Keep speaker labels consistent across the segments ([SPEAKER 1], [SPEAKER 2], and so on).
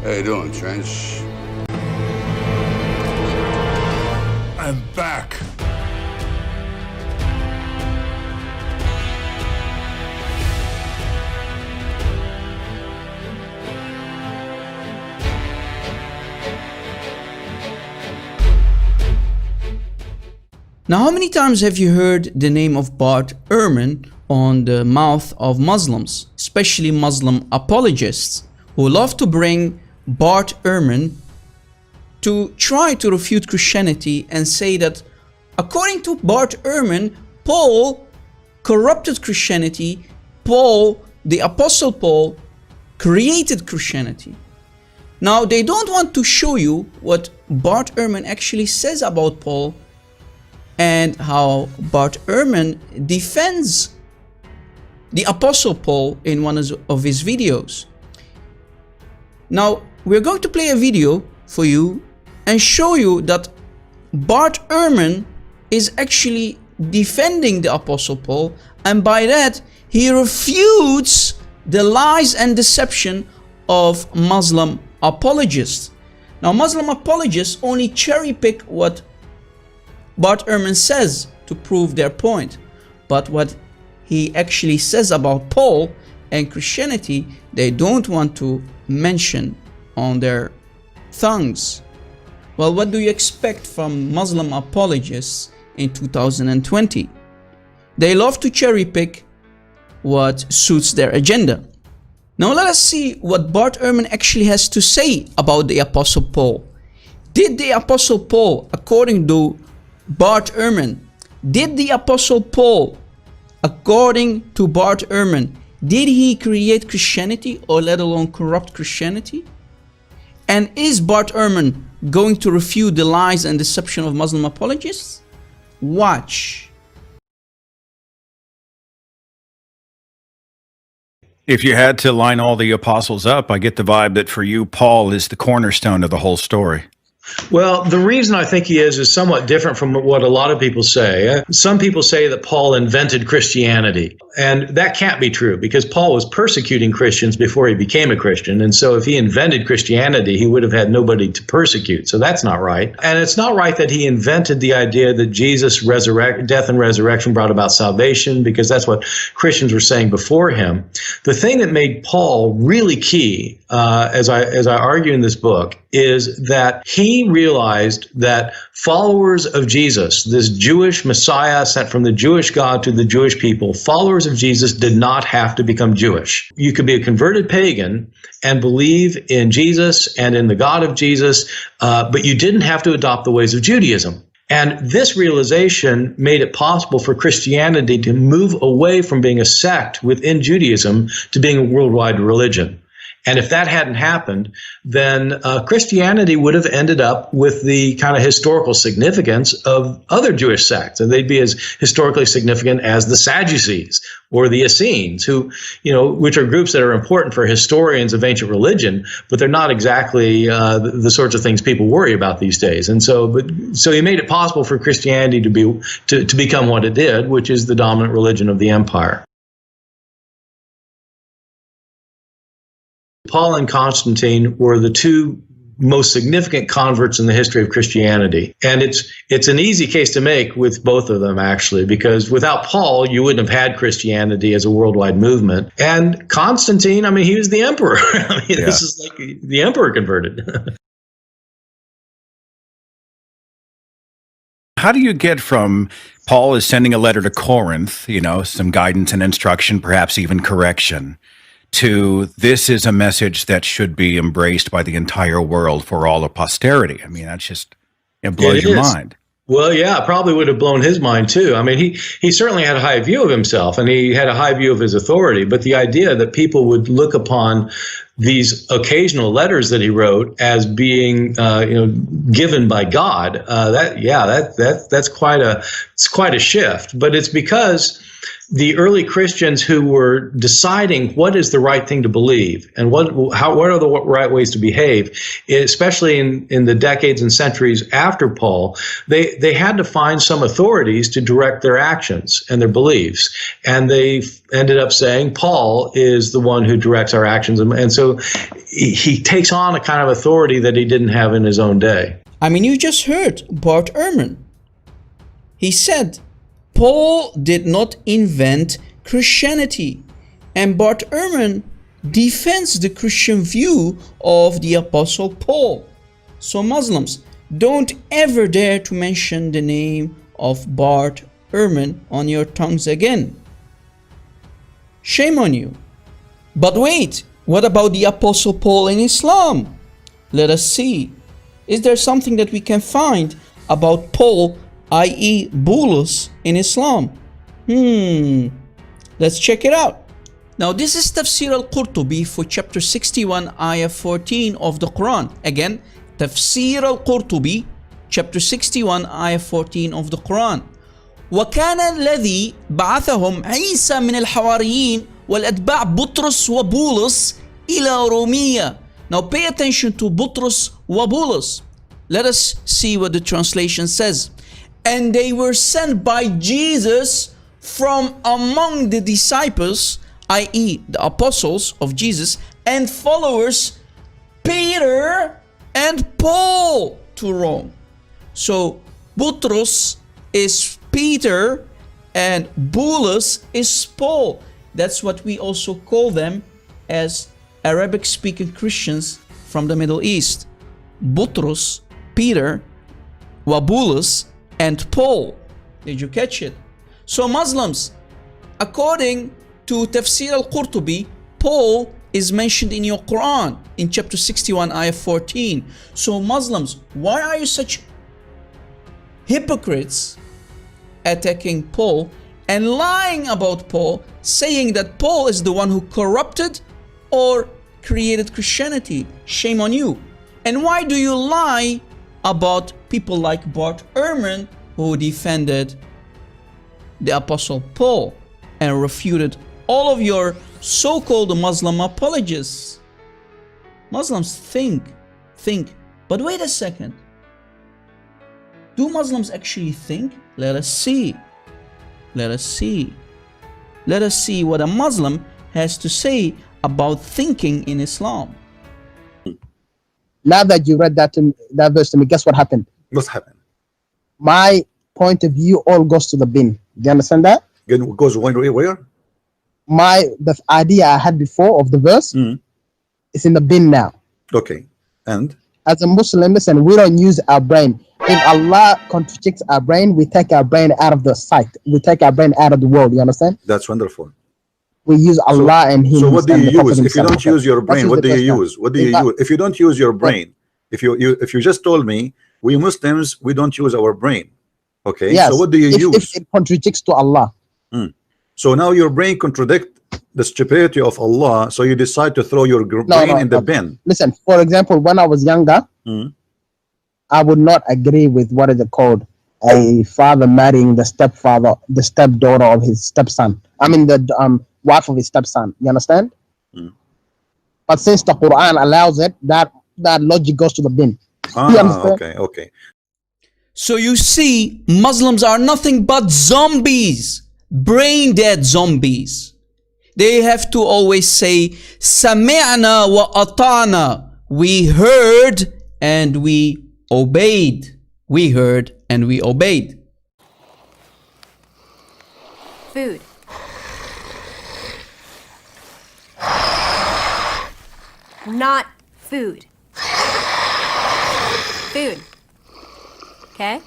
[SPEAKER 1] How you doing, Trench?
[SPEAKER 2] I'm back.
[SPEAKER 3] Now, how many times have you heard the name of Bart Erhman on the mouth of Muslims, especially Muslim apologists, who love to bring Bart Erhman to try to refute Christianity and say that according to Bart Erhman, Paul corrupted Christianity, the Apostle Paul, created Christianity. Now, they don't want to show you what Bart Erhman actually says about Paul and how Bart Erhman defends the Apostle Paul in one of his videos. Now, we're going to play a video for you and show you that Bart Erhman is actually defending the Apostle Paul, and by that, he refutes the lies and deception of Muslim apologists. Now, Muslim apologists only cherry pick what Bart Erhman says to prove their point, but what he actually says about Paul and Christianity, they don't want to mention on their tongues. Well, what do you expect from Muslim apologists in 2020? They love to cherry pick what suits their agenda. Now let us see what Bart Erhman actually has to say about the Apostle Paul. Did the Apostle Paul, according to Bart Erhman, did the Apostle Paul, according to Bart Erhman, did he create Christianity, or let alone corrupt Christianity? And is Bart Erhman going to refute the lies and deception of Muslim apologists? Watch.
[SPEAKER 4] If you had to line all the apostles up, I get the vibe that for you, Paul is the cornerstone of the whole story.
[SPEAKER 5] Well, the reason I think he is somewhat different from what a lot of people say. Some people say that Paul invented Christianity, and that can't be true because Paul was persecuting Christians before he became a Christian. And so if he invented Christianity, he would have had nobody to persecute. So that's not right. And it's not right that he invented the idea that Jesus' death and resurrection brought about salvation, because that's what Christians were saying before him. The thing that made Paul really key, as I argue in this book, is that he realized that followers of Jesus, this Jewish Messiah sent from the Jewish God to the Jewish people, followers of Jesus did not have to become Jewish. You could be a converted pagan and believe in Jesus and in the God of Jesus, but you didn't have to adopt the ways of Judaism. And this realization made it possible for Christianity to move away from being a sect within Judaism to being a worldwide religion. And if that hadn't happened, then Christianity would have ended up with the kind of historical significance of other Jewish sects. And they'd be as historically significant as the Sadducees or the Essenes, which are groups that are important for historians of ancient religion, but they're not exactly the sorts of things people worry about these days. And so he made it possible for Christianity to become what it did, which is the dominant religion of the empire. Paul and Constantine were the two most significant converts in the history of Christianity. And it's an easy case to make with both of them, actually, because without Paul, you wouldn't have had Christianity as a worldwide movement. And Constantine, he was the emperor. This is like the emperor converted.
[SPEAKER 4] How do you get from Paul is sending a letter to Corinth, some guidance and instruction, perhaps even correction, to this is a message that should be embraced by the entire world for all of posterity? That just, it blows your mind.
[SPEAKER 5] Well, yeah, probably would have blown his mind too. He certainly had a high view of himself and he had a high view of his authority, but the idea that people would look upon these occasional letters that he wrote as being, given by God, that's quite a shift. But it's because the early Christians who were deciding what is the right thing to believe and what are the right ways to behave, especially in the decades and centuries after Paul, they had to find some authorities to direct their actions and their beliefs. And they ended up saying Paul is the one who directs our actions. And so he takes on a kind of authority that he didn't have in his own day.
[SPEAKER 3] I mean, you just heard Bart Erhman. He said Paul did not invent Christianity, and Bart Erhman defends the Christian view of the Apostle Paul. So Muslims, don't ever dare to mention the name of Bart Erhman on your tongues again. Shame on you. But wait, what about the Apostle Paul in Islam? Let us see. Is there something that we can find about Paul, i.e. Bulus, in Islam? Let's check it out. Now this is Tafsir al-Qurtubi for chapter 61, ayah 14 of the Quran. Again, Tafsir al-Qurtubi, chapter 61, ayah 14 of the Quran. وكان الذي بعثهم عيسى من الحواريين والأتباع بطرس وبولس إلى رومية. Now pay attention to Butros wa Bulus. Let us see what the translation says. And they were sent by Jesus from among the disciples, i.e. the apostles of Jesus, and followers, Peter and Paul, to Rome. So Butros is Peter and Bulus is Paul. That's what we also call them as Arabic-speaking Christians from the Middle East. Butros, Peter, Wabulus, and Paul. Did you catch it? So Muslims, according to Tafsir al-Qurtubi, Paul is mentioned in your Quran in chapter 61, ayah 14. So Muslims, why are you such hypocrites attacking Paul and lying about Paul, saying that Paul is the one who corrupted or created Christianity? Shame on you. And why do you lie about people like Bart Erhman, who defended the Apostle Paul and refuted all of your so-called Muslim apologists? Muslims, think. But wait a second. Do Muslims actually think? Let us see. Let us see what a Muslim has to say about thinking in Islam.
[SPEAKER 1] Now that you read that verse to me, guess what happened?
[SPEAKER 6] What's happened?
[SPEAKER 1] My point of view all goes to the bin. Do you understand that?
[SPEAKER 6] It goes where?
[SPEAKER 1] The idea I had before of the verse is in the bin now.
[SPEAKER 6] Okay. And
[SPEAKER 1] as a Muslim, listen, we don't use our brain. If Allah contradicts our brain, we take our brain out of the sight. We take our brain out of the world. You understand?
[SPEAKER 6] That's wonderful.
[SPEAKER 1] We use Allah and Him.
[SPEAKER 6] So what do you use? If you don't use your brain, what do you use? What do you use? If you don't use your brain, if you just told me, we Muslims, we don't use our brain. Okay.
[SPEAKER 1] Yes.
[SPEAKER 6] So what do you use?
[SPEAKER 1] If it contradicts to Allah.
[SPEAKER 6] So now your brain contradicts the stupidity of Allah, so you decide to throw your brain in the bin.
[SPEAKER 1] Listen, for example, when I was younger, I would not agree with what is it called? A father marrying the stepdaughter of his stepson. I mean the wife of his stepson. You understand? But since the Quran allows it, that logic goes to the bin. You understand?
[SPEAKER 6] Okay.
[SPEAKER 3] So you see, Muslims are nothing but zombies, brain dead zombies. They have to always say, Sami'na wa ata'na. We heard and we obeyed. We heard and we obeyed.
[SPEAKER 7] Food. Not food. Food. Okay?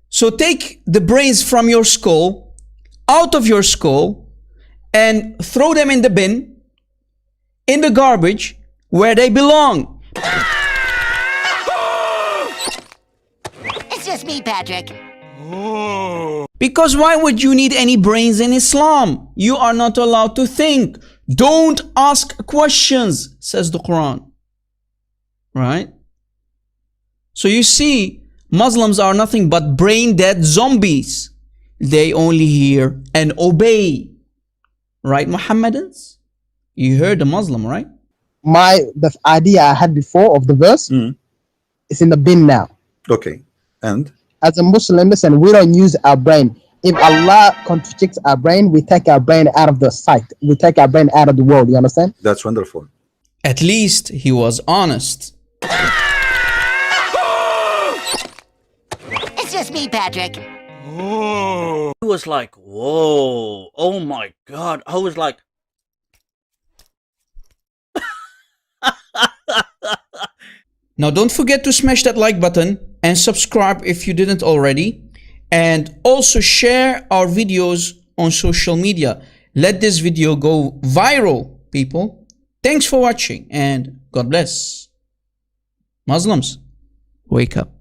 [SPEAKER 3] So take the brains from your skull, out of your skull, and throw them in the bin, in the garbage, where they belong.
[SPEAKER 8] It's just me, Patrick.
[SPEAKER 3] Because why would you need any brains in Islam? You are not allowed to think. Don't ask questions, says the Quran. Right? So you see, Muslims are nothing but brain dead zombies. They only hear and obey. Right, Muhammadans? You heard the Muslim, right?
[SPEAKER 1] The idea I had before of the verse is in the bin now.
[SPEAKER 6] Okay. And
[SPEAKER 1] as a Muslim, listen, we don't use our brain. If Allah contradicts our brain, we take our brain out of the sight. We take our brain out of the world. You understand?
[SPEAKER 6] That's wonderful.
[SPEAKER 3] At least he was honest.
[SPEAKER 8] It's just me, Patrick.
[SPEAKER 9] It was like, whoa, oh my God. I was like,
[SPEAKER 3] now don't forget to smash that like button and subscribe if you didn't already. And also share our videos on social media. Let this video go viral, people. Thanks for watching and God bless. Muslims, wake up.